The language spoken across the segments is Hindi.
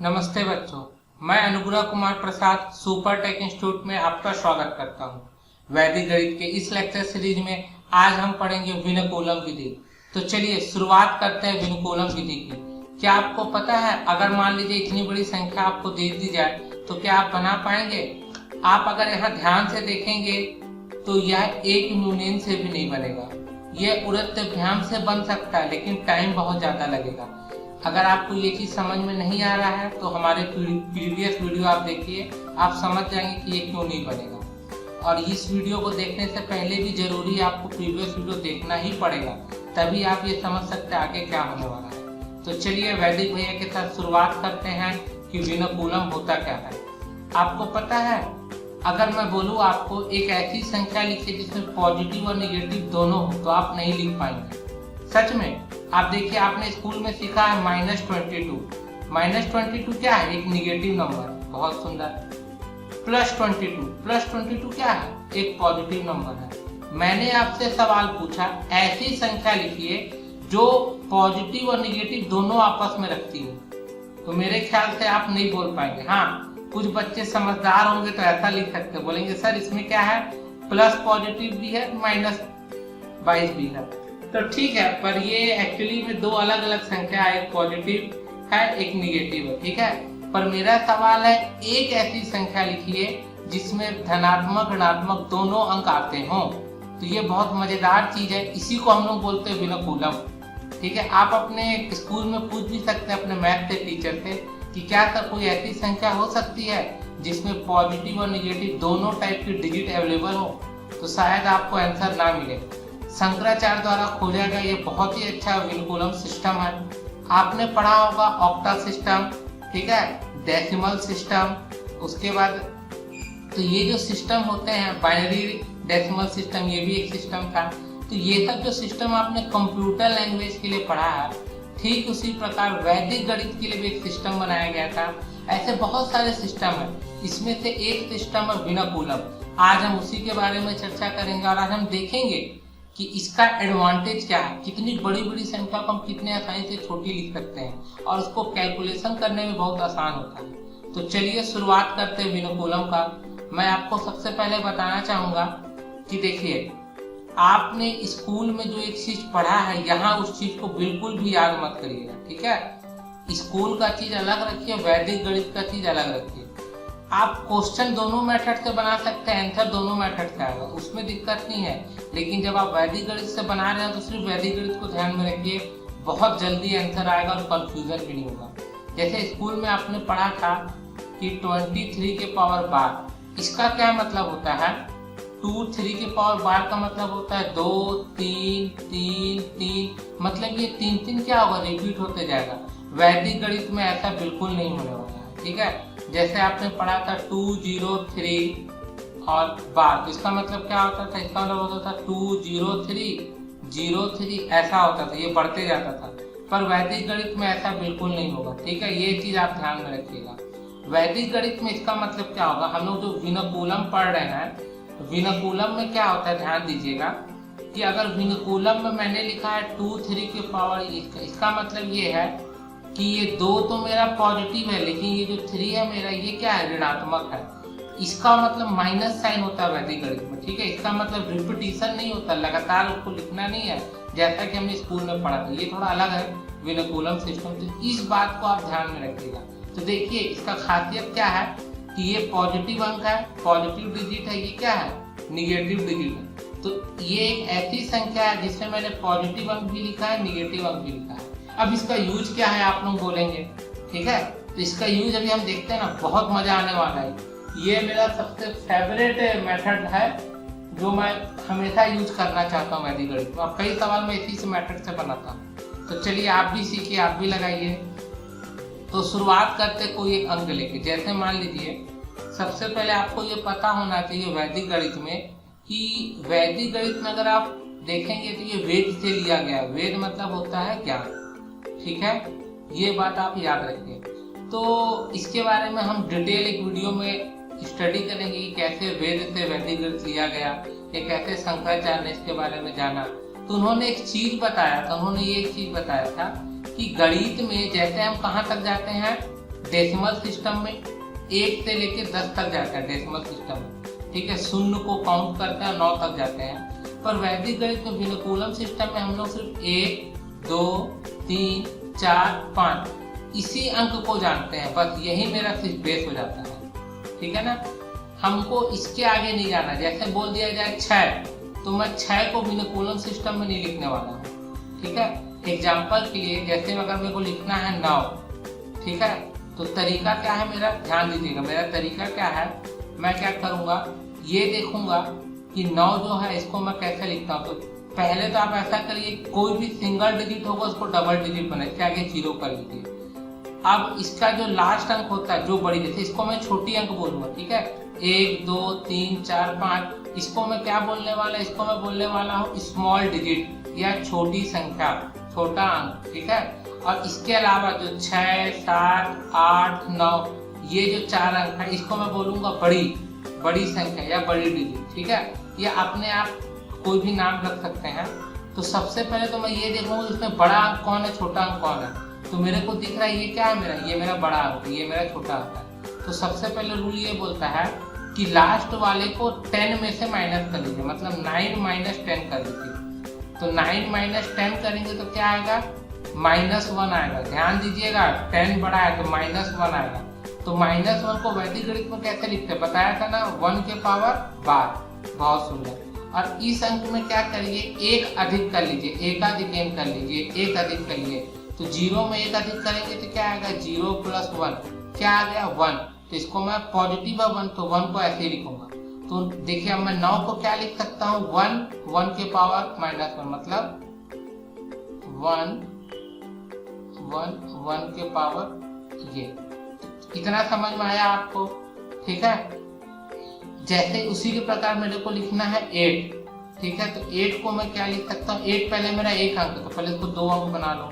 नमस्ते बच्चों, मैं अनुग्रह Kumar Prasad super take institute में आपका स्वागत करता हूं। वैदिक गणित के इस लेक्चर सीरीज में आज हम पढ़ेंगे विनकूलम विधि। तो चलिए शुरुआत करते हैं विनकूलम विधि की। क्या आपको पता है, अगर मान लीजिए इतनी बड़ी संख्या आपको दे दी जाए तो क्या आप बना पाएंगे? आप अगर यहाँ ध्यान से देखेंगे तो यह एक यूनियन से भी नहीं बनेगा। यह उरत्यभ्याम से बन सकता है, लेकिन टाइम बहुत ज्यादा लगेगा। अगर आपको ये चीज समझ में नहीं आ रहा है तो हमारे प्रीवियस वीडियो आप देखिए, आप समझ जाएंगे कि ये क्यों नहीं बनेगा। और इस वीडियो को देखने से पहले भी जरूरी आपको प्रीवियस वीडियो देखना ही पड़ेगा, तभी आप ये समझ सकते हैं आगे क्या होने वाला है। तो चलिए वैदिक भैया के साथ शुरुआत करते हैं कि विनकूलम होता क्या है। आपको पता है, अगर मैं बोलूँ आपको एक ऐसी संख्या लिखिए जिसमें पॉजिटिव और निगेटिव दोनों हो, तो आप नहीं लिख पाएंगे। सच में आप देखिए, आपने स्कूल में सीखा है -22। -22 क्या है? एक निगेटिव नंबर है। बहुत सुंदर। +22 क्या है? एक पॉजिटिव नंबर है। मैंने आपसे सवाल पूछा, ऐसी संख्या लिखिए जो पॉजिटिव और निगेटिव दोनों आपस में रखती हो, तो मेरे ख्याल से आप नहीं बोल पाएंगे। हाँ, कुछ बच्चे समझदार होंगे तो ऐसा लिख सकते, बोलेंगे सर इसमें क्या है, प्लस पॉजिटिव भी है -22 भी है। तो ठीक है, पर ये एक्चुअली में दो अलग अलग संख्या है, एक पॉजिटिव है एक निगेटिव है, ठीक है। पर मेरा सवाल है, एक ऐसी संख्या लिखिए जिसमें धनात्मक ऋणात्मक दोनों अंक आते हों। तो ये बहुत मजेदार चीज है, इसी को हम लोग बोलते हैं विनकूलम। ठीक है, आप अपने स्कूल में पूछ भी सकते हैं अपने मैथ के टीचर से कि क्या सर कोई ऐसी संख्या हो सकती है जिसमें पॉजिटिव और निगेटिव दोनों टाइप की डिजिट अवेलेबल हो, तो शायद आपको आंसर ना मिले। शंकराचार्य द्वारा खोजा गया ये बहुत ही अच्छा विनकूलम सिस्टम है। आपने पढ़ा होगा ऑक्टा सिस्टम, ठीक है, डेसिमल सिस्टम, उसके बाद तो ये जो सिस्टम होते हैं बाइनरी डेसिमल सिस्टम, ये भी एक सिस्टम था। तो ये सब जो सिस्टम आपने कंप्यूटर लैंग्वेज के लिए पढ़ा है, ठीक उसी प्रकार वैदिक गणित के लिए भी एक सिस्टम बनाया गया था। ऐसे बहुत सारे सिस्टम है, इसमें से एक सिस्टम है विनकूलम। आज हम उसी के बारे में चर्चा करेंगे और आज हम देखेंगे कि इसका एडवांटेज क्या है, कितनी बड़ी बड़ी संख्या को हम कितने आसानी से छोटी लिख सकते हैं और उसको कैलकुलेशन करने में बहुत आसान होता है। तो चलिए शुरुआत करते हैं विनकूलम का। मैं आपको सबसे पहले बताना चाहूंगा कि देखिए, आपने स्कूल में जो एक चीज पढ़ा है, यहाँ उस चीज को बिल्कुल भी याद मत करिएगा, ठीक है। स्कूल का चीज अलग रखिए, वैदिक गणित का चीज अलग रखिए। आप क्वेश्चन दोनों मेथड से बना सकते हैं, आंसर दोनों मेथड से आएगा, उसमें दिक्कत नहीं है। लेकिन जब आप वैदिक गणित से बना रहे हैं तो सिर्फ वैदिक गणित को ध्यान में रखिए, बहुत जल्दी आंसर आएगा और कंफ्यूजन भी नहीं होगा। जैसे स्कूल में आपने पढ़ा था कि 23 के पावर 12, इसका क्या मतलब होता है? 23 के पावर 12 का मतलब होता है 2 3 3 3, मतलब ये 3 क्या होगा, रिपीट होते जाएगा। वैदिक गणित में ऐसा बिल्कुल नहीं होने वाला है, ठीक है। जैसे आपने पढ़ा था 2 0 3 और 12, तो इसका मतलब क्या होता था? इसका मतलब होता था 2 0 3 0 3, ऐसा होता था, ये बढ़ते जाता था। पर वैदिक गणित में ऐसा बिल्कुल नहीं होगा, ठीक है, ये चीज आप ध्यान में रखिएगा। वैदिक गणित में इसका मतलब क्या होगा, हम लोग जो विनकूलम पढ़ रहे हैं, विनकूलम में क्या होता है, ध्यान दीजिएगा कि अगर विनकूलम में मैंने लिखा है 2 3 के पावर, इसका मतलब ये है कि ये 2 तो मेरा पॉजिटिव है, लेकिन ये जो 3 है मेरा, ये क्या है, ऋणात्मक है। इसका मतलब माइनस साइन होता है वैदिक गणित में, ठीक है। इसका मतलब रिपीटिशन नहीं होता, लगातार उसको लिखना नहीं है, जैसा कि हमने स्कूल में पढ़ा था। ये थोड़ा अलग है विनकूलम सिस्टम, तो इस बात को आप ध्यान में रखिएगा। तो देखिए, इसका खासियत क्या है कि ये पॉजिटिव अंक है, पॉजिटिव डिजिट है, ये क्या है, निगेटिव डिजिट है। तो ये एक ऐसी संख्या है जिसमें मैंने पॉजिटिव अंक भी लिखा है, निगेटिव अंक भी लिखा है। अब इसका यूज क्या है आप लोग बोलेंगे, ठीक है। तो इसका यूज अभी हम देखते हैं ना, बहुत मजा आने वाला है। ये मेरा सबसे फेवरेट मेथड है जो मैं हमेशा यूज करना चाहता हूँ वैदिक गणित में। अब कई सवाल मैं इसी से मेथड से बनाता हूँ, तो चलिए आप भी सीखिए, आप भी लगाइए। तो शुरुआत करते कोई एक अंक लेके, जैसे मान लीजिए सबसे पहले आपको ये पता होना चाहिए वैदिक गणित में कि वैदिक गणित में अगर आप देखेंगे तो ये वेद से लिया गया। वेद मतलब होता है ज्ञान, ठीक है, ये बात आप याद रखिए। तो इसके बारे में हम डिटेल एक वीडियो में स्टडी करेंगे कि कैसे वेद से वैदिक गणित लिया गया, ये कैसे शंकराचार्य ने इसके बारे में जाना। तो उन्होंने एक चीज बताया था, उन्होंने ये एक चीज बताया था कि गणित में जैसे हम कहाँ तक जाते हैं, डेसिमल सिस्टम में 1 से लेके 10 तक जाता है डेसिमल सिस्टम में, ठीक है। शून्य को काउंट करते हैं 9 तक जाते हैं। पर वैदिक गणित में विनुकूलम सिस्टम में हम लोग सिर्फ 1, 2, 3, 4, 5 इसी अंक को जानते हैं, बस यही मेरा सिर्फ बेस हो जाता है, ठीक है ना। हमको इसके आगे नहीं जाना। जैसे बोल दिया जाए 6, तो मैं 6 को विनुकूलम सिस्टम में नहीं लिखने वाला हूँ, ठीक है। एग्जाम्पल के लिए जैसे अगर मेरे को लिखना है 9, ठीक है, तो तरीका क्या है मेरा, ध्यान दीजिएगा। मेरा तरीका क्या है, मैं क्या करूँगा, ये देखूंगा कि 9 जो है इसको मैं कैसे लिखता हूँ। तो पहले तो आप ऐसा करिए, कोई भी सिंगल डिजिट होगा उसको डबल डिजिट बनाए, इसके आगे 0 कर लीजिए। अब इसका जो लास्ट अंक होता है, जो बड़ी, जैसे इसको मैं छोटी अंक बोलूंगा, ठीक है, 1, 2, 3, 4, 5, इसको मैं क्या बोलने वाला, इसको मैं बोलने वाला हूँ स्मॉल डिजिट या छोटी संख्या, छोटा अंक, ठीक है। और इसके अलावा जो 6, 7, 8, 9 ये जो 4 अंक है, इसको मैं बोलूंगा बड़ी संख्या या बड़ी डिजिट, ठीक है। या अपने आप कोई भी नाम रख सकते हैं। तो सबसे पहले तो मैं ये देखूंगा इसमें बड़ा अंक कौन है, छोटा अंक कौन है। तो मेरे को दिख रहा है ये क्या है, ये मेरा बड़ा अंक, ये मेरा छोटा अंक है। तो सबसे पहले रूल ये बोलता है कि लास्ट वाले को 10 में से माइनस कर लीजिए, मतलब 9 - 10 कर लीजिए। तो 9 - 10 करेंगे तो क्या आएगा, -1 आएगा। ध्यान दीजिएगा, 10 बड़ा है तो -1 आएगा। तो -1 को वैदिक गणित में कैसे लिखते हैं, बताया था ना, 1 के पावर 12। बहुत सुंदर। और इस अंक में क्या करिए, 1 अधिक कर लीजिए, एकाधिक कर लीजिए, 1 अधिक करिए। तो 0 में 1 अधिक करेंगे तो क्या आएगा, 0 + 1 क्या आ गया, 1। तो इसको मैं पॉजिटिव है 1, तो 1 को ऐसे ही लिखूंगा। तो देखिए अब मैं 9 को क्या लिख सकता हूँ, 1 के पावर -1, मतलब 1 के पावर ये। इतना समझ में आया आपको, ठीक है। जैसे उसी के प्रकार मेरे को लिखना है 8, ठीक है। तो 8 को मैं क्या लिख सकता हूँ, 8 पहले मेरा 1 अंक, तो पहले इसको 2 अंक बना लो।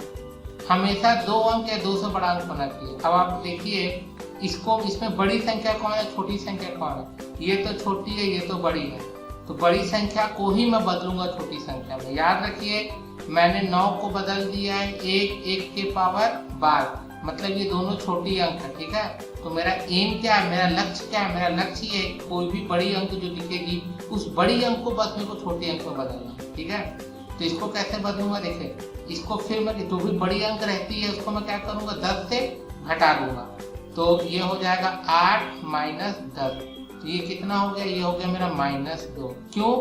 हमेशा 2 अंक या 2 से बड़ा अंक होना चाहिए। अब आप देखिए इसको, इसमें बड़ी संख्या कौन है, छोटी संख्या कौन है, ये तो छोटी है, ये तो बड़ी है। तो बड़ी संख्या को ही मैं बदलूंगा छोटी संख्या में। याद रखिए मैंने 9 को बदल दिया है 1 के पावर 12, मतलब ये दोनों छोटी अंक है, ठीक है। तो मेरा एम क्या है, मेरा लक्ष्य क्या है, मेरा लक्ष्य ये कोई भी बड़ी अंक जो दिखेगी उस बड़ी अंक को बस मेरे को छोटे अंक में बदलना, ठीक है। तो इसको कैसे बदलूंगा, देखिए इसको फिर मैं जो भी बड़ी अंक रहती है उसको मैं क्या करूंगा, 10 से घटा दूंगा। तो ये हो जाएगा 8 - 10। तो ये कितना हो गया, ये हो गया मेरा -2। क्यों,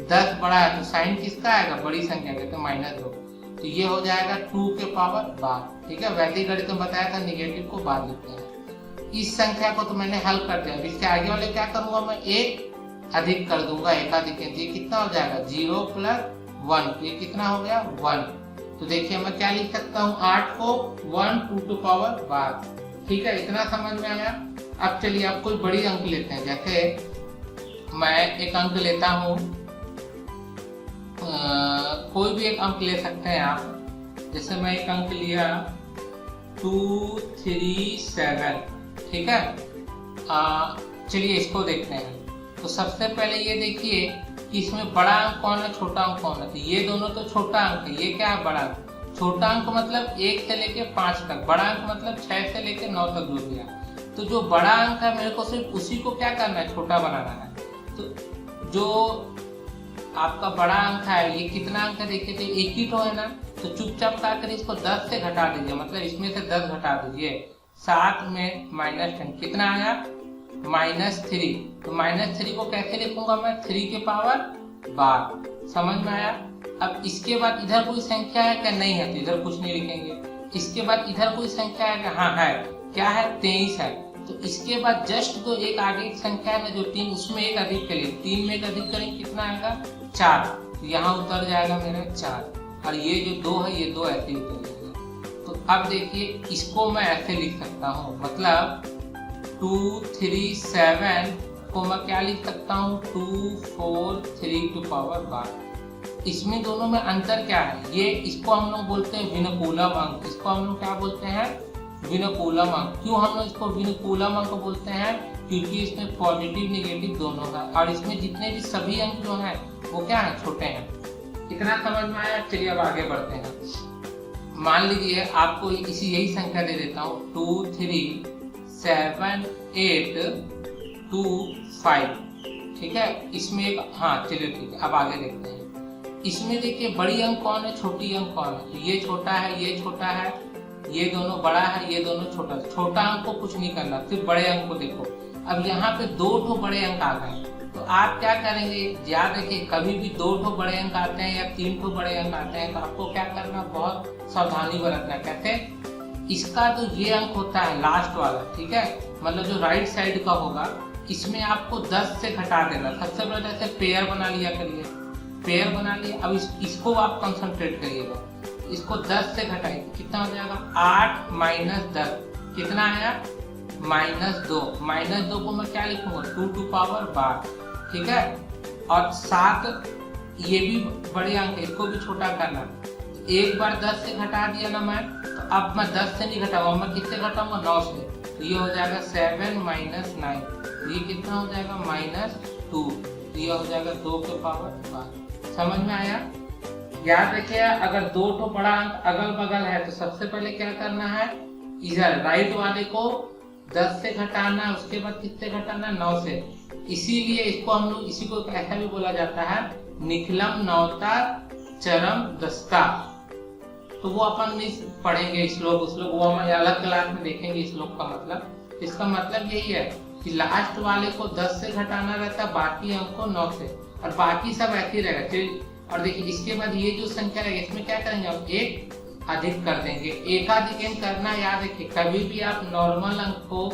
10 बड़ा है तो साइन किसका आएगा, बड़ी संख्या का, तो -2। तो ये हो जाएगा 2 के पावर 12, ठीक है। वैदिक गणित में बताया था निगेटिव को बाद लिखते हैं। इस संख्या को तो मैंने हल कर दिया। इसके आगे वाले क्या करूंगा, मैं 1 अधिक कर दूंगा, एकाधिक। ये कितना हो जाएगा, 0 + 1, ये कितना हो गया, 1। तो देखिए मैं क्या लिख सकता हूँ, 8 को 1 2 की पावर 12, ठीक है। इतना समझ में आया। अब चलिए आप कोई बड़ी अंक लेते हैं। जैसे मैं एक अंक लेता हूँ, कोई भी एक अंक ले सकते हैं आप। जैसे मैं एक अंक लिया 2, 3, 7, ठीक है। चलिए इसको देखते हैं। तो सबसे पहले ये देखिए कि इसमें बड़ा अंक कौन है, छोटा अंक कौन है। तो ये दोनों तो छोटा अंक है, ये क्या है, बड़ा अंक। छोटा अंक मतलब 1 से लेके 5 तक, बड़ा अंक मतलब 6 से लेके 9 तक जो दिया। तो जो बड़ा अंक है मेरे को सिर्फ उसी को क्या करना है, छोटा बनाना है। तो जो आपका बड़ा अंक है, ये कितना अंक है देखिए, तो 1 ही तो है ना। तो चुपचाप क्या करिए, इसको 10 से घटा दीजिए, मतलब इसमें से 10 घटा दीजिए। 7 में -10 कितना आया, -3। तो -3 को कैसे लिखूंगा मैं, 3 के पावर 12। समझ में आया। अब इसके बाद इधर कोई संख्या है क्या, नहीं है, तो इधर कुछ नहीं लिखेंगे। इसके बाद इधर कोई संख्या है क्या, हाँ है, क्या है, 23 है। तो इसके बाद जस्ट जो एक आगे एक संख्या है ना, जो 3, उसमें 1 अधिक करिए। 3 में 1 अधिक करेंगे कितना आएगा, 4। तो यहाँ उतर जाएगा मेरा 4, और ये जो 2 है, ये 2 ऐसे ही उतर जाएगा। तो अब देखिए इसको मैं ऐसे लिख सकता हूँ, मतलब 2, 3, 7 को मैं क्या लिख सकता हूँ, 2, 4, 3 की पावर 12। इसमें दोनों में अंतर क्या है, ये इसको हम लोग बोलते हैं विनुकूलम अंक। इसको हम लोग क्या बोलते हैं, विनुकूलम अंक। क्यों हम लोग इसको विनुकूलम अंक बोलते हैं, क्योंकि इसमें पॉजिटिव नेगेटिव दोनों है, और इसमें जितने भी सभी अंक जो हैं वो क्या है, छोटे हैं। इतना समझ में आया। चलिए अब आगे बढ़ते हैं। मान लीजिए आपको यही संख्या दे देता हूँ, 2, 3, 7 8 2 5। ठीक है, इसमें एक, हाँ चलिए ठीक है, अब आगे देखते हैं। इसमें देखिए बड़ी अंक कौन है, छोटी अंक कौन है। तो ये छोटा है, ये छोटा है, ये दोनों बड़ा है, ये दोनों छोटा। छोटा अंक को कुछ नहीं करना, सिर्फ बड़े अंक को देखो। अब यहाँ पे 2 बड़े अंक आ गए, तो आप क्या करेंगे, याद रखिए कभी भी 2 बड़े अंक आते हैं या 3 बड़े अंक आते हैं तो आपको क्या करना, बहुत सावधानी बरतना। कहते हैं इसका जो ये अंक होता है लास्ट वाला, ठीक है, मतलब जो राइट साइड का होगा, इसमें आपको 10 से घटा देना। सबसे पहले जैसे पेयर बना लिया करिए, पेयर बना लिया। अब इसको आप कंसंट्रेट करिएगा, इसको 10 से घटाइए, कितना हो जाएगा 8 - 10, कितना आया -2। -2 को मैं क्या लिखूंगा, 2 पावर 12। ठीक है, और 7 ये भी बड़े अंक है, इसको भी छोटा करना। एक बार 10 से घटा दिया ना मैं, तो अब मैं 10 से नहीं घटाऊंगा, मैं किससे घटाऊंगा, 9 से। तो ये हो जाएगा 7 - 9, ये कितना हो जाएगा -2, ये हो जाएगा 2 के पावर 5। समझ में आया। याद रखिए अगर 2 बड़ा अंक अगल बगल है तो सबसे पहले क्या करना है, इधर राइट वाले को 10 से घटाना है, उसके बाद किससे घटाना है, 9 से। इसीलिए इसको हम लोग, इसी को ऐसा भी बोला जाता है निखिलम नौता चरम दस्ता। तो वो अपन नहीं पढ़ेंगे श्लोक, वो हम अलग क्लास में देखेंगे श्लोक का मतलब। इसका मतलब यही है कि लास्ट वाले को 10 से घटाना रहता है, बाकी अंक को 9 से, और बाकी सब ऐसे ही रहेगा। चलिए, और देखिए इसके बाद ये जो संख्या रहेगी इसमें क्या करेंगे, हम एक अधिक कर देंगे। एकाधिकन करना याद रखिए, कभी भी आप नॉर्मल अंक को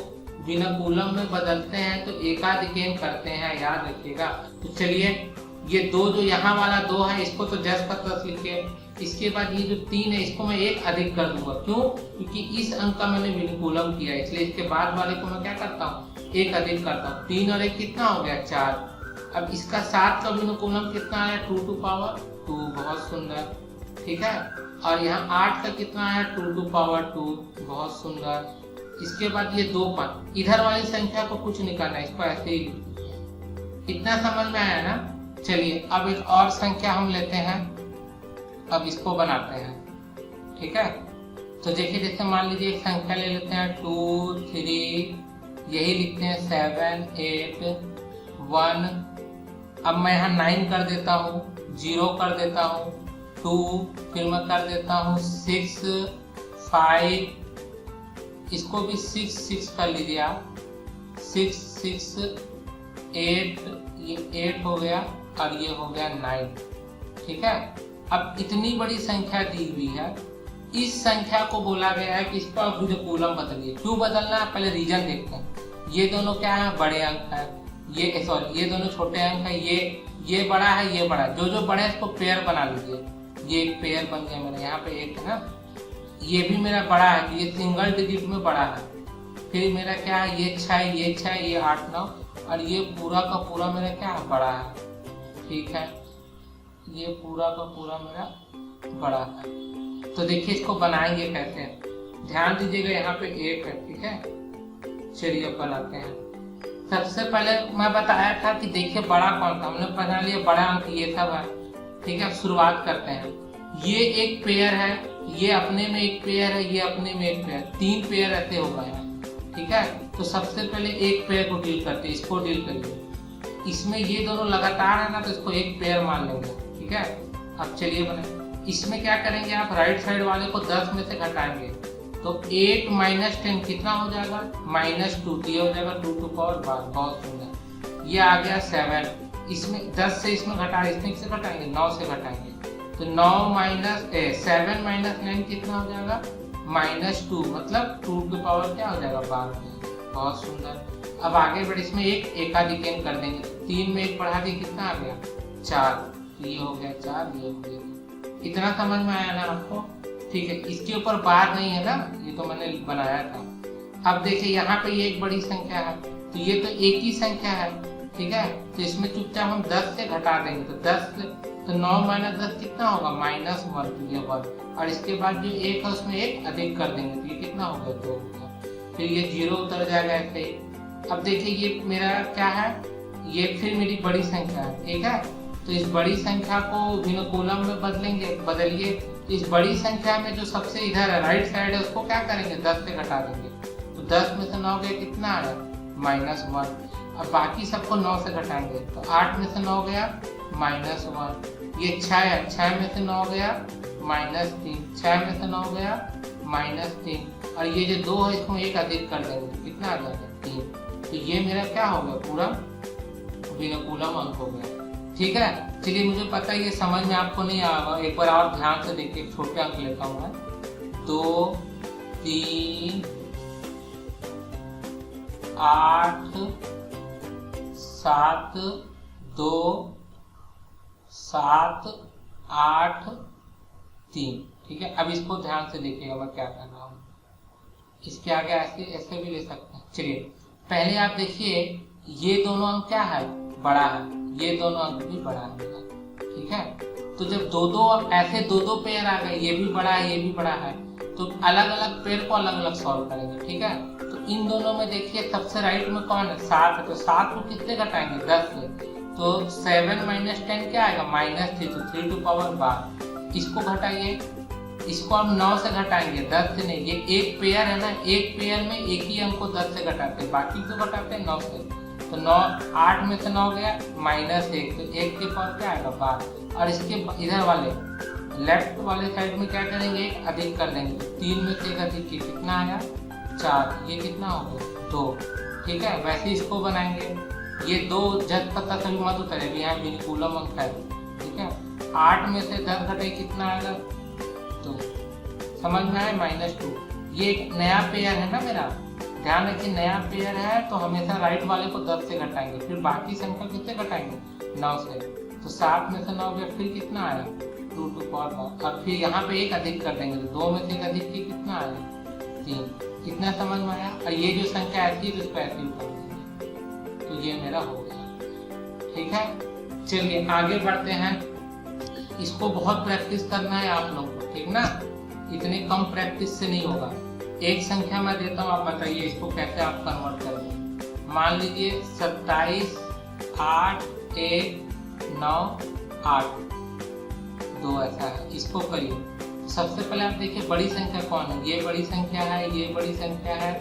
विनकुलम में बदलते हैं तो एकाधिकन करते हैं, याद रखिएगा। तो चलिए ये 2 जो यहाँ वाला 2 है, इसको तो 10 का 10 लिखिए। इसके बाद ये जो 3 है, इसको मैं एक अधिक कर दूंगा। क्यों, क्योंकि इस अंक का मैंने विनकुलम किया, इसलिए इसके बाद वाले को मैं क्या करता हूँ, एक अधिक करता हूँ। 3 और 1 कितना हो गया, 4। अब इसका 7 का विनकुलम कितना आया, 2 पावर 2, बहुत सुंदर। ठीक है, और यहाँ 8 का कितना आया, 2 पावर 2, बहुत सुंदर। इसके बाद ये 2 5, इधर वाली संख्या को कुछ नहीं करना, इसको ऐसे ही। इतना समझ में आया ना। चलिए अब एक और संख्या हम लेते हैं, अब इसको बनाते हैं। ठीक है, तो देखिए जैसे मान लीजिए एक संख्या ले लेते हैं 2 3, यही लिखते हैं 7 8 1। अब मैं यहाँ 9 कर देता हूँ, 0 कर देता हूँ, 2, फिर मैं कर देता हूँ 6 5, इसको भी 6 6 कर लीजिए आप, 6 6 8, ये 8 हो गया और ये हो गया 9। ठीक है, अब इतनी बड़ी संख्या दी हुई है, इस संख्या को बोला गया है कि इसको आप विनकुलम बदलिए। क्यों बदलना है, पहले रीजन देखते हैं। ये दोनों क्या है, बड़े अंक है, ये सॉरी ये दोनों छोटे अंक है, ये बड़ा है, ये बड़ा है। जो बड़े हैं इसको पेयर बना लीजिए। ये एक पेयर बन गया मेरा, यहाँ पे एक है ना, ये भी मेरा बड़ा है, ये सिंगल डिजिट में बड़ा है। फिर मेरा क्या है, ये 6, ये 6, ये 8 9, और ये पूरा का पूरा मेरा क्या है, बड़ा है। ठीक है, ये पूरा का पूरा मेरा बड़ा है। तो देखिए इसको बनाएंगे कैसे, ध्यान दीजिएगा, यहाँ पे 1 है। ठीक है, चलिए अब बनाते हैं। सबसे पहले मैं बताया था कि देखिए बड़ा कौन था, हमने बना लिया बड़ा अंक ये सब है। ठीक है, अब शुरुआत करते हैं। ये एक पेयर है, ये अपने में एक पेयर है, ये अपने में एक पेयर, 3 पेयर ऐसे हो गए हैं। ठीक है, तो सबसे पहले एक पेयर को डील करते हैं, इसको डील करिए। इसमें ये दोनों लगातार है ना, तो इसको एक पेयर मान लेंगे। ठीक है, अब चलिए बने। इसमें क्या करेंगे, आप राइट साइड वाले को 10 में से घटाएंगे, तो 8 - 10 कितना हो जाएगा, -2, ये हो जाएगा 2 पावर 12, बहुत सुंदर। ये आ गया 7, इसमें 10 से इसमें घटा, इसमें से घटाएंगे, 9 से घटाएंगे, तो 7 - 9 कितना हो जाएगा, -2, मतलब 2 की पावर क्या हो जाएगा, 12, बहुत सुंदर। अब आगे बढ़े, इसमें एक एकाधिकन कर देंगे, 3 में 1 बढ़ा दिए, कितना आ गया, 4, ये हो गया 4, ये हो गया। इतना समझ में आया ना आपको। ठीक है, इसके ऊपर बात नहीं है ना, ये तो मैंने बनाया था। अब देखिए यहाँ पे ये एक बड़ी संख्या है, तो ये तो एक ही संख्या है। ठीक है, तो इसमें चुपचाप हम 10 से घटा देंगे, तो 10 से, तो 9 - 10 कितना होगा, -1, तो ये 1, और इसके बाद जो 1 है उसमें 1 अधिक कर देंगे, तो ये कितना हो गया, 2 होगा। फिर ये 0 उतर जाएगा ऐसे ही। अब देखिए ये मेरा क्या है, ये फिर मेरी बड़ी संख्या है। ठीक है, तो इस बड़ी संख्या को विनकुलम में बदलिए। तो इस बड़ी संख्या में जो सबसे इधर है राइट साइड है, उसको क्या करेंगे, 10 से घटा देंगे, तो 10 में से 9 गया कितना आया -1। अब बाकी सबको 9 से घटाएंगे तो 8 में से 9 गया -1। ये 6 है, 6 में से 9 गया -3, 6 में से 9 गया -3 और ये जो 2 है इसको एक अधिक कर देंगे तो कितना आ जाएगा 3। तो ये मेरा क्या हो गया पूरा विनोकुलम अंक हो गया। ठीक है, चलिए मुझे पता है ये समझ में आपको नहीं आएगा, एक बार और ध्यान से देखिए, छोटे अंक लेता हूँ मैं। 2 3 8 7 2 7 8 3। ठीक है, अब इसको ध्यान से देखिएगा मैं क्या कर रहा हूँ। इसके आगे ऐसे ऐसे भी ले सकते हैं। चलिए पहले आप देखिए ये दोनों अंक क्या है बड़ा है, ये दोनों अंक भी बड़ा है। ठीक है, तो जब दो ऐसे दो पेयर आ गए, ये भी बड़ा है ये भी बड़ा है, तो अलग अलग पेयर को अलग अलग सॉल्व करेंगे। ठीक है, तो इन दोनों में देखिए सबसे राइट में कौन है 7 है, तो 7 को कितने घटाएंगे 10 से, तो 7 - 10 क्या आएगा -3, तो 3 टू पावर 12। इसको घटाइए, इसको हम 9 से घटाएंगे 10 से नहीं, ये एक पेयर है ना, एक पेयर में एक ही अंक को 10 से घटाते हैं, बाकी को घटाते हैं 9 से। तो 9 8 में से 9 गया -1, तो 1 के पावर क्या आएगा 12। और इसके इधर वाले लेफ्ट वाले साइड में क्या करेंगे एक अधिक कर देंगे, 3 में से 1 अधिक कितना आया 4, ये कितना हो गया 2। ठीक है, वैसे इसको बनाएंगे, ये 2 जब पता कभी मत उतरे, यहाँ विनोकुलम अंक है। ठीक है, 8 में से 10 घटे कितना आएगा 2, समझ में आया -2। ये एक नया पेयर है ना मेरा, ध्यान रखिए नया पेयर है तो हमेशा राइट वाले को 10 से घटाएंगे, फिर बाकी संख्या किससे घटाएंगे 9 से। तो 7 में से 9 गया, फिर कितना आया 2 टू पावर 12, और फिर यहाँ पे एक अधिक कर देंगे, तो 2 में से 1 अधिक कितना आया 3। इतना समझ में आया। और ये जो संख्या ऐसी है उसको ऐसी कर देंगे, तो ये मेरा हो गया। ठीक है, चलिए आगे बढ़ते हैं। इसको बहुत प्रैक्टिस करना है आप लोगों को, ठीक ना, इतने कम प्रैक्टिस से नहीं होगा। एक संख्या मैं देता हूँ, आप बताइए इसको कैसे आप कन्वर्ट करेंगे। मान लीजिए 27 8 1 9 8 2 ऐसा है, इसको करिए। सबसे पहले आप देखिए बड़ी संख्या कौन है, ये बड़ी संख्या है, ये बड़ी संख्या है,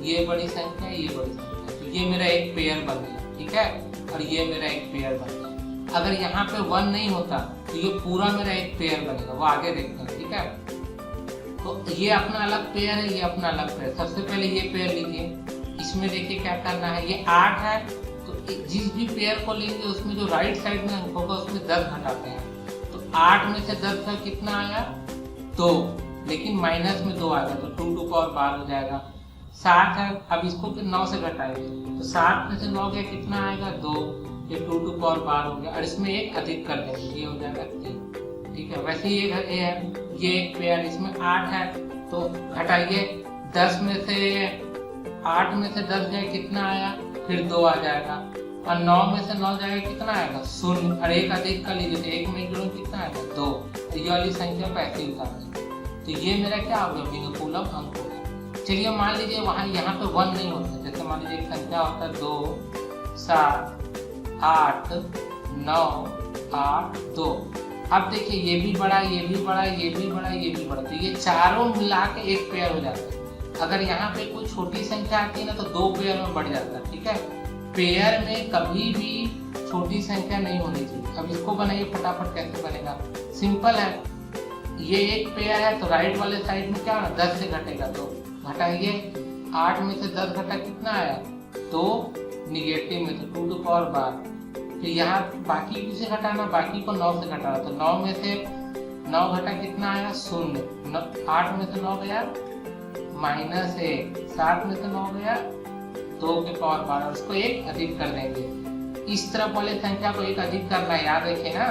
ये बड़ी संख्या है, ये बड़ी संख्या है, तो ये मेरा एक पेयर बन गया। ठीक है, और ये मेरा एक पेयर बन गया। अगर यहाँ पे 1 नहीं होता तो ये पूरा मेरा एक पेयर बनेगा, वो आगे देखते हैं। ठीक है, तो ये अपना अलग पेयर है, ये अपना अलग पेयर। सबसे पहले ये पेयर लीजिए, इसमें देखिए क्या करना है, ये 8 है तो जिस भी पेयर को लेंगे उसमें जो राइट साइड में अंक होगा उसमें 10 घटाते हैं। तो 8 में से 10 का कितना आया 2, लेकिन माइनस में 2 आ गया तो 2 टू पावर 12 हो जाएगा। 7 है, अब इसको 9 से घटाएंगे तो 7 में से 9 गया कितना आएगा 2, ये 2 टू पावर 12 हो गया, और इसमें एक अधिक कर देंगे, ये हो जाएगा 3। ठीक है, वैसे ये है, ये एक पेयर, इसमें 8 है तो घटाइए, 10 में से 8 में से 10 गया कितना आया, फिर 2 आ जाएगा, और 9 में से 9 जाएगा कितना आएगा 0, और एक अधिक कर लीजिए तो 1 में जोड़ो कितना आएगा 2। तो ये वाली संख्या को ऐसे उतार देंगे, तो ये मेरा क्या हो गया विनोकुलम अंक हो गया। चलिए मान लीजिए वहाँ यहाँ पे 1 नहीं होता, जैसे मान लीजिए एक संख्या होता है 2 7 8 9 8 2। अब देखिए ये भी बड़ा, ये भी बड़ा, ये भी बड़ा, ये भी बड़ा, तो ये चारों मिला के एक पेयर हो जाता है। अगर यहाँ पे कोई छोटी संख्या आती है ना तो 2 पेयर में बढ़ जाता है। ठीक है, पेयर में कभी भी छोटी संख्या नहीं होनी चाहिए। अब इसको बनाइए फटाफट, कैसे बनेगा, सिंपल है। ये एक पेयर है तो राइट वाले साइड में क्या है 10 से घटेगा, तो घटाइए, 8 में से 10 घटा कितना आया 2, निगेटिव में तो 2 टू पावर 12। फिर यहाँ बाकी किसे घटाना, बाकी को 9 से घटाना, तो 9 में से 9 घटा कितना आया 0। 8 में से 9 गया -1, 7 में से 9 गया 2 के पावर 12, उसको एक अधिक कर देंगे। इस तरफ वाले संख्या को एक अधिक करना है, याद रखिए ना।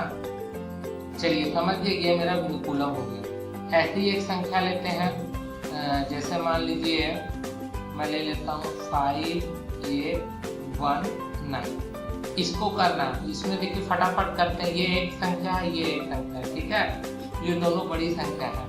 चलिए समझिए, ये मेरा विनोकुलम हो गया। ऐसी एक संख्या लेते हैं, जैसे मान लीजिए मैं ले लेता हूँ 5 8 1 9। इसको करना, इसमें देखिए फटाफट करते हैं, ये एक संख्या है, ये एक संख्या है। ठीक है, ये दोनों बड़ी संख्या है,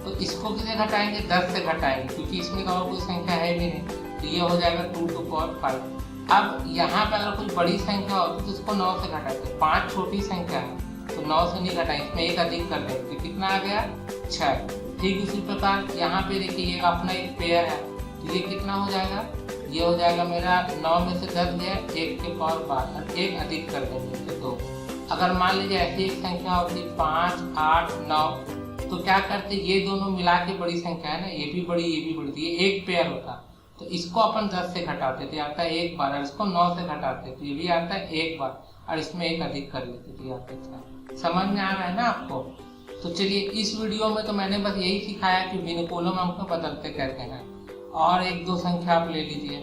तो इसको किसे घटाएंगे 10 से घटाएंगे, क्योंकि इसमें और कोई संख्या है भी नहीं, तो ये हो जाएगा 2 टू पावर 5। अब यहाँ पे अगर कोई बड़ी संख्या होती तो इसको 9 से घटाते, 5 छोटी संख्या है तो 9 से नहीं घटाएंगे, इसमें एक अधिक कर देंगे, कितना आ गया 6। ठीक उसी प्रकार यहाँ पे देखिए ये अपना एक पेयर है, तो तो ये कितना हो जाएगा, ये हो जाएगा मेरा 9 में से 10 गया 1 के पावर 12 और 1 अधिक कर देंगे तो 2। अगर मान लीजिए ऐसी एक संख्या होती 5, 8, 9 तो क्या करते, ये दोनों मिला के बड़ी संख्या है ना, ये भी बड़ी ये भी बड़ी थी, ये एक पेयर होता तो इसको अपन 10 से घटाते थे, आता है 1 बार, और इसको 9 से घटाते तो ये भी आता है 1 बार, और इसमें 1 अधिक कर लेते थे, आता है। समझ में आ रहा है ना आपको। तो चलिए इस वीडियो में तो मैंने बस यही सिखाया कि विनकुलम अंक में बदलते कहते हैं, और 1-2 संख्या आप ले लीजिए।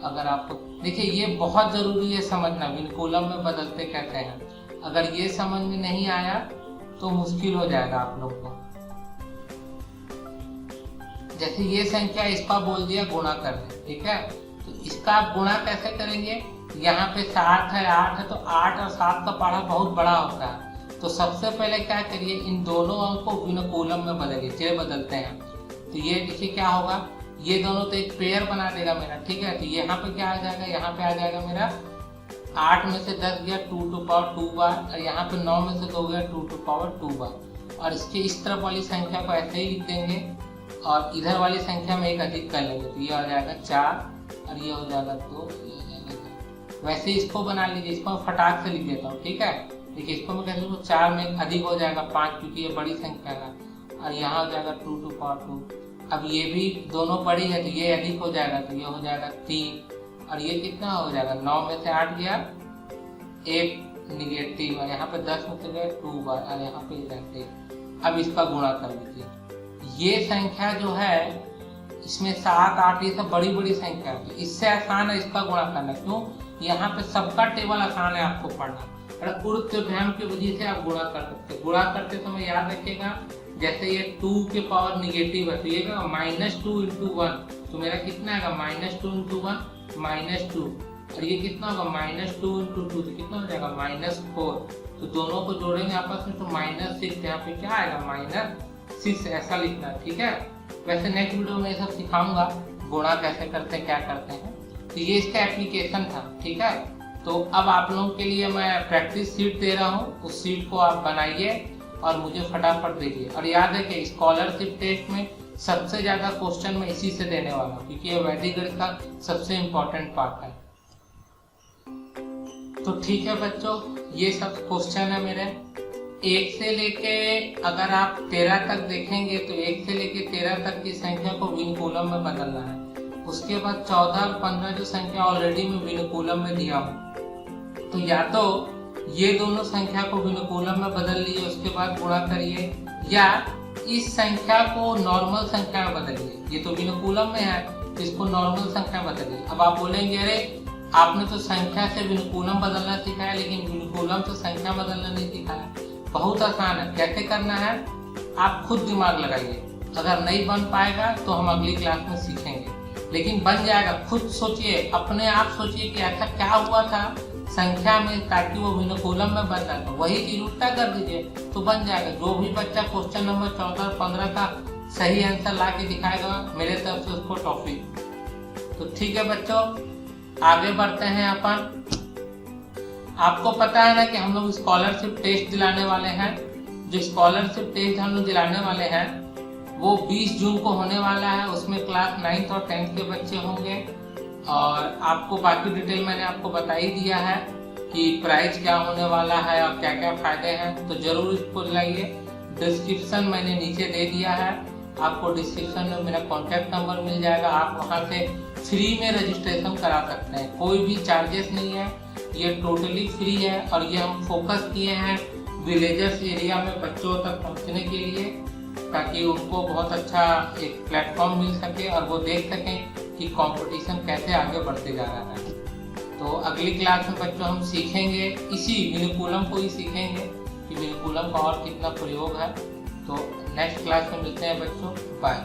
अगर आपको देखिए ये बहुत जरूरी है समझना, विनकुलम में बदलते कहते हैं। अगर ये समझ में नहीं आया तो मुश्किल हो जाएगा आप लोग को। जैसे ये संख्या इसका बोल दिया गुणा कर दे, ठीक है, तो इसका आप गुणा कैसे करेंगे, यहाँ पे 7 है 8 है तो 8 और 7 का पहाड़ा बहुत बड़ा होता है। तो सबसे पहले क्या करिए, इन दोनों अंक को विनकुलम में बदलिए, चलिए बदलते हैं। तो ये देखिए क्या होगा, ये दोनों तो एक पेयर बना देगा मेरा, ठीक है। तो यहाँ पे क्या आ जाएगा, यहाँ पे आ जाएगा मेरा 8 में से 10 गया 2 टू पावर 2 बार, और यहाँ पे 9 में से 2 गया 2 टू पावर 2 बार, और इसके इस तरफ वाली संख्या को ऐसे ही लिख देंगे और इधर वाली संख्या में 1 अधिक कर लेंगे तो ये हो जाएगा 4 और ये हो जाएगा 2, ये हो जाएगा 2। वैसे इसको बना लीजिए, इसको मैं फटाक से लिख देता हूँ, ठीक है। देखिए इसको मैं कहता हूँ 4 में 1 अधिक हो जाएगा 5, क्योंकि ये बड़ी संख्या है, और यहाँ हो जाएगा 2 टू पावर 2। अब ये भी दोनों बड़ी है तो ये अधिक हो जाएगा तो ये हो जाएगा 3, और ये कितना हो जाएगा 9 में से 8 गया 1 निगेटिव, और यहाँ पे 10 में से गए 2 बार, और यहाँ पे रहते। अब इसका गुणा कर लीजिए, ये संख्या जो है इसमें 7, 8 ये सब बड़ी बड़ी संख्या है, तो इससे आसान है इसका गुणा करना। क्यों, यहाँ पे सबका टेबल आसान है आपको पढ़ना, और उर्ध्वगामी की वजह से आप गुणा कर सकते। गुणा करते समय याद रखिएगा, जैसे ये 2 के पावर निगेटिव है तो ये -2 × 1, तो मेरा कितना आएगा -2 × 1 -2, और ये कितना होगा -2 × 2 तो कितना हो जाएगा -4। तो दोनों को जोड़ेंगे आपस में तो -6, यहाँ पे क्या आएगा -6, ऐसा लिखना, ठीक है। वैसे नेक्स्ट वीडियो में ये सब सिखाऊंगा गुणा कैसे करते हैं, क्या करते हैं। तो ये इसका एप्लीकेशन था, ठीक है। तो अब आप लोगों के लिए मैं प्रैक्टिस सीट दे रहा हूँ, उस सीट को आप बनाइए और मुझे फटाफट दीजिए। और याद है कि स्कॉलरशिप टेस्ट में सबसे ज्यादा क्वेश्चन मैं इसी से देने वाला हूँ, क्योंकि ये वैदिक गणित का सबसे इम्पोर्टेंट पार्ट है। तो ठीक है बच्चों, ये सब क्वेश्चन है मेरे 1 से लेके, अगर आप 13 तक देखेंगे तो 1 से लेके 13 तक की संख्या को विनकुलम में बदलना है। उसके बाद 14 और 15 जो संख्या ऑलरेडी मैं विनकुलम में दिया हूँ, तो या तो ये दोनों संख्या को विनकुलम में बदल लीजिए, उसके बाद गुणा करिए, या इस संख्या को नॉर्मल संख्या में बदलिए। ये तो विनकुलम में है तो इसको नॉर्मल संख्या में बदलिए। अब आप बोलेंगे अरे आपने तो संख्या से विनकुलम बदलना सिखाया, लेकिन विनकुलम से संख्या बदलना नहीं सिखाया। बहुत आसान है, कैसे करना है आप खुद दिमाग लगाइए। अगर नहीं बन पाएगा तो हम अगली क्लास में सीखेंगे, लेकिन बन जाएगा। खुद सोचिए, अपने आप सोचिए कि ऐसा क्या हुआ था संख्या में ताकि वो विनकुलम में बन जाए, तो वही चीज उल्टा कर दीजिए तो बन जाएगा। जो भी बच्चा क्वेश्चन नंबर 14 और 15 का सही आंसर ला के दिखाएगा मेरे तरफ से उसको टॉफी। तो ठीक है बच्चों, आगे बढ़ते हैं अपन। आपको पता है ना कि हम लोग स्कॉलरशिप टेस्ट दिलाने वाले हैं। जो स्कॉलरशिप टेस्ट हम लोग दिलाने वाले हैं वो 20 जून को होने वाला है। उसमें क्लास 9th और 10th के बच्चे होंगे, और आपको बाकी डिटेल मैंने आपको बता ही दिया है कि प्राइस क्या होने वाला है और क्या क्या फायदे हैं। तो जरूर इसको लाइए। डिस्क्रिप्शन मैंने नीचे दे दिया है, आपको डिस्क्रिप्शन में मेरा कॉन्टैक्ट नंबर मिल जाएगा। आप वहां से फ्री में रजिस्ट्रेशन करा सकते हैं, कोई भी चार्जेस नहीं है, ये टोटली फ्री है। और ये हम फोकस किए हैं विलेजर्स एरिया में बच्चों तक पहुंचने के लिए, ताकि उनको बहुत अच्छा एक प्लेटफॉर्म मिल सके और वो देख सकें कि कंपटीशन कैसे आगे बढ़ते जा रहा है। तो अगली क्लास में बच्चों हम सीखेंगे इसी विनकुलम को ही सीखेंगे कि विनकुलम का और कितना प्रयोग है। तो नेक्स्ट क्लास में मिलते हैं बच्चों, बाय।